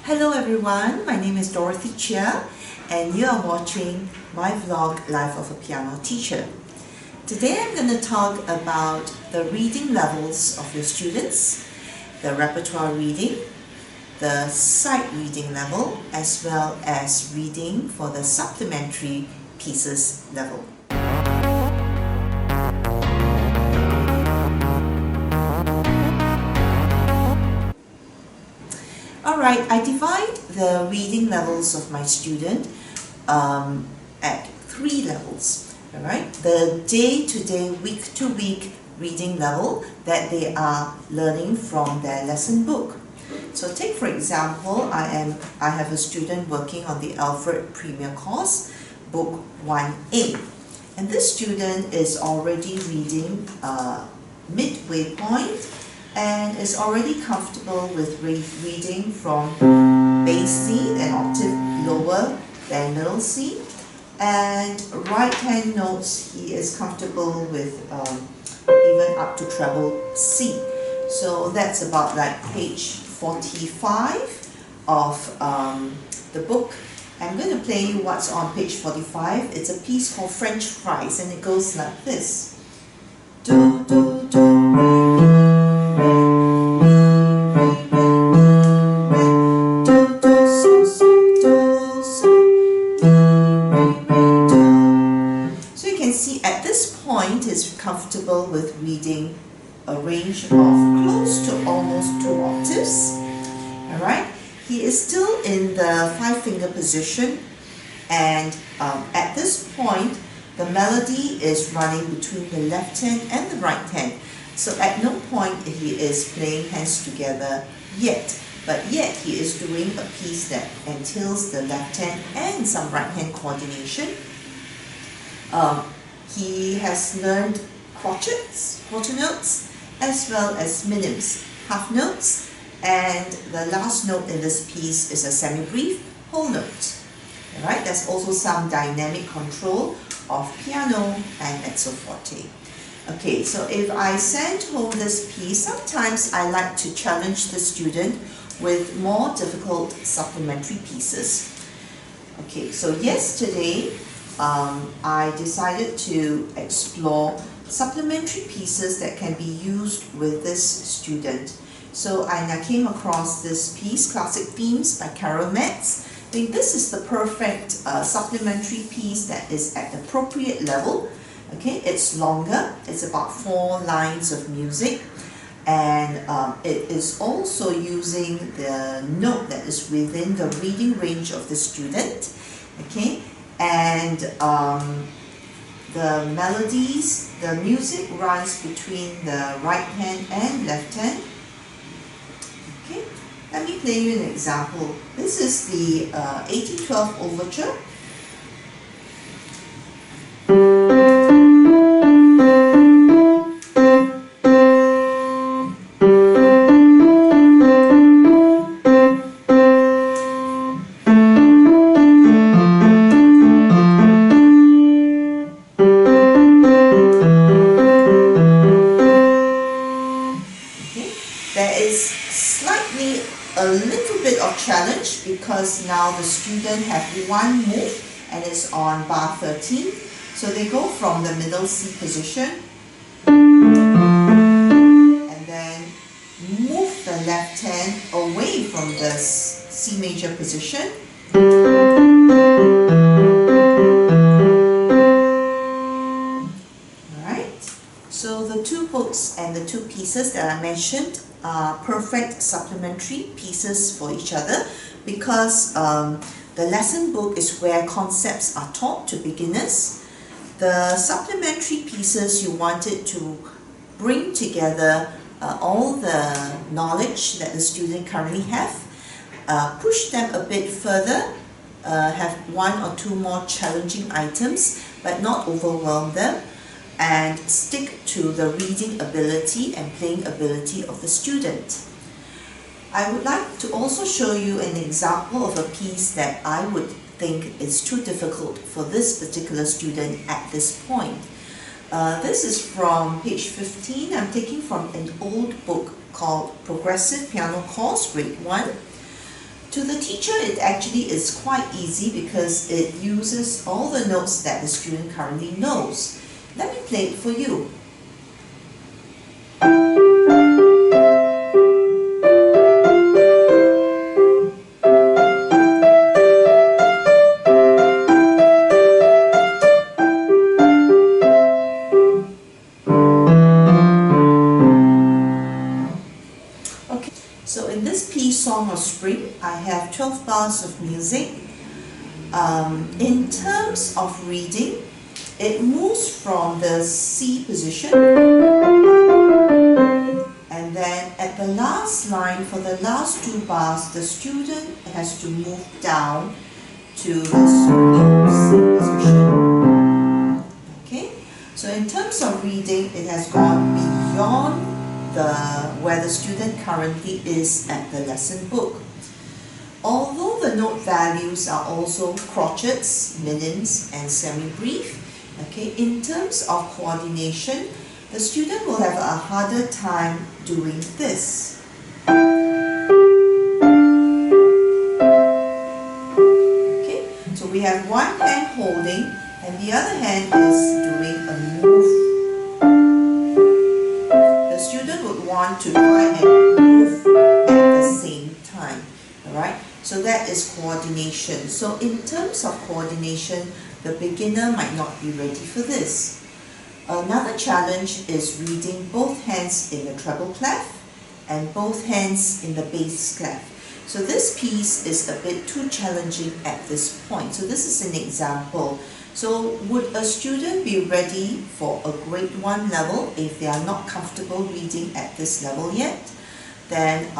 Hello everyone, my name is Dorothy Chia and you are watching my vlog Life of a Piano Teacher. Today I'm going to talk about the reading levels of your students, the repertoire reading, the sight reading level, as well as reading for the supplementary pieces level. Alright, I divide the reading levels of my student at 3 levels. Alright, the day-to-day, week-to-week reading level that they are learning from their lesson book. So take for example, I have a student working on the Alfred Premier course, book 1A. And this student is already reading midway point and is already comfortable with reading from bass C, an octave lower than middle C, and right hand notes he is comfortable with even up to treble C. So that's about like page 45 of the book. I'm going to play you what's on page 45. It's a piece called French Fries and it goes like this. Do, do, do, re, is comfortable with reading a range of close to almost 2 octaves. Alright, he is still in the 5-finger position, and at this point the melody is running between the left hand and the right hand. So at no point he is playing hands together yet, but yet he is doing a piece that entails the left hand and some right hand coordination. He has learned crotchets, quarter notes, as well as minims, half notes, and the last note in this piece is a semi-brief whole note. Alright, there's also some dynamic control of piano and mezzo forte. Okay, so if I send home this piece, sometimes I like to challenge the student with more difficult supplementary pieces. Okay, so yesterday, I decided to explore supplementary pieces that can be used with this student. So I came across this piece, Classic Themes by Carol Metz. I think this is the perfect supplementary piece that is at the appropriate level. Okay, it's longer, it's about 4 lines of music, and it is also using the note that is within the reading range of the student. Okay. And the melodies, the music runs between the right hand and left hand. Okay, let me play you an example. This is the 1812 Overture. A little bit of challenge because now the student have one move and it's on bar 13. So they go from the middle C position and then move the left hand away from the C major position. Alright, so the 2 books and the 2 pieces that I mentioned are perfect supplementary pieces for each other because the lesson book is where concepts are taught to beginners. The supplementary pieces you wanted to bring together all the knowledge that the student currently have, push them a bit further, have 1 or 2 more challenging items but not overwhelm them, and stick to the reading ability and playing ability of the student. I would like to also show you an example of a piece that I would think is too difficult for this particular student at this point. This is from page 15. I'm taking from an old book called Progressive Piano Course, Grade 1. To the teacher, it actually is quite easy because it uses all the notes that the student currently knows. Let me play it for you. So in this piece, Song of Spring, I have 12 bars of music. In terms of reading, it moves from the C position, and then at the last line, for the last 2 bars, the student has to move down to the low C position. Okay, so in terms of reading, it has gone beyond where the student currently is at the lesson book. Although the note values are also crotchets, minims, and semi-brief, okay, in terms of coordination, the student will have a harder time doing this. Okay, so we have one hand holding and the other hand is doing a move. The student would want to try and move at the same time. Alright, so that is coordination. So in terms of coordination, the beginner might not be ready for this. Another challenge is reading both hands in the treble clef and both hands in the bass clef. So this piece is a bit too challenging at this point. So this is an example. So would a student be ready for a grade 1 level if they are not comfortable reading at this level yet? Then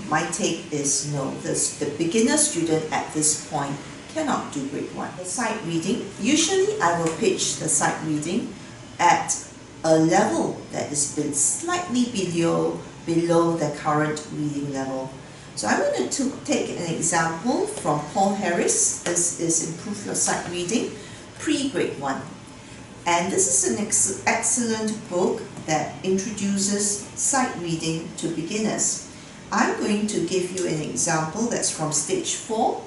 my take is no. The beginner student at this point cannot do grade 1. The sight reading, usually I will pitch the sight reading at a level that is slightly below the current reading level. So I'm going to take an example from Paul Harris. This is Improve Your Sight Reading, pre-grade 1. And this is an excellent book that introduces sight reading to beginners. I'm going to give you an example that's from stage 4.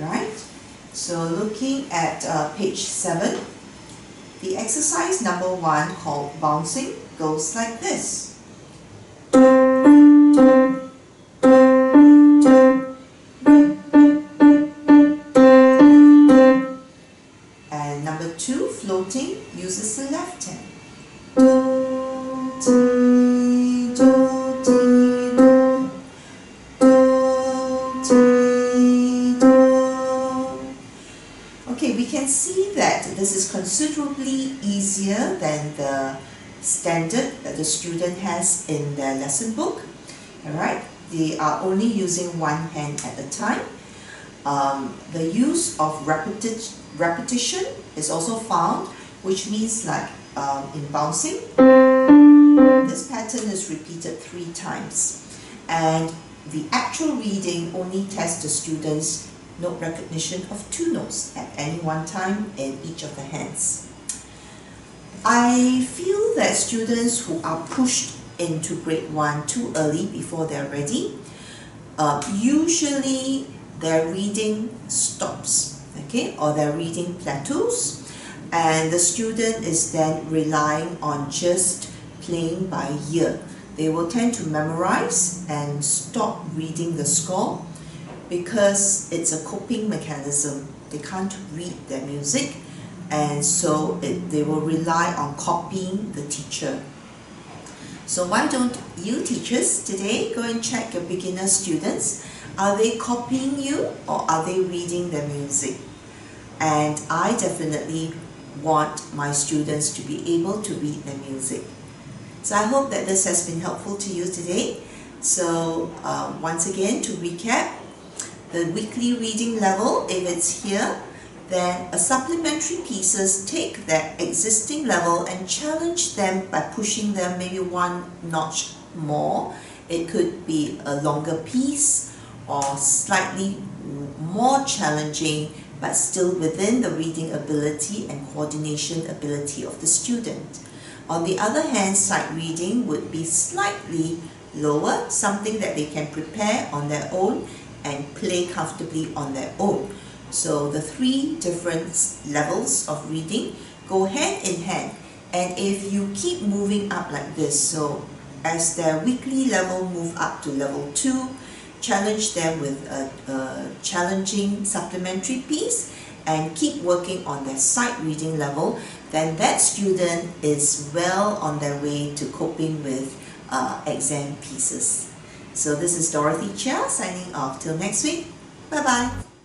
Alright, so looking at page 7, the exercise number 1 called Bouncing goes like this. And number 2, floating, uses the left hand. Okay, we can see that this is considerably easier than the standard that the student has in their lesson book. Alright, they are only using one hand at a time. The use of repetition is also found, which means like in bouncing, this pattern is repeated 3 times. And the actual reading only tests the students' note recognition of 2 notes at any one time in each of the hands. I feel that students who are pushed into grade 1 too early before they're ready, usually their reading stops, okay, or their reading plateaus, and the student is then relying on just playing by ear. They will tend to memorize and stop reading the score because it's a coping mechanism. They can't read their music, and so they will rely on copying the teacher. So why don't you teachers today go and check your beginner students? Are they copying you or are they reading their music? And I definitely want my students to be able to read their music. So I hope that this has been helpful to you today. So once again, to recap, the weekly reading level, if it's here, then a supplementary pieces take their existing level and challenge them by pushing them maybe 1 notch more. It could be a longer piece or slightly more challenging, but still within the reading ability and coordination ability of the student. On the other hand, sight reading would be slightly lower, something that they can prepare on their own and play comfortably on their own. So the 3 different levels of reading go hand in hand, and if you keep moving up like this, so as their weekly level move up to level 2, challenge them with a challenging supplementary piece and keep working on their sight reading level, then that student is well on their way to coping with exam pieces. So this is Dorothy Chia signing off till next week. Bye bye.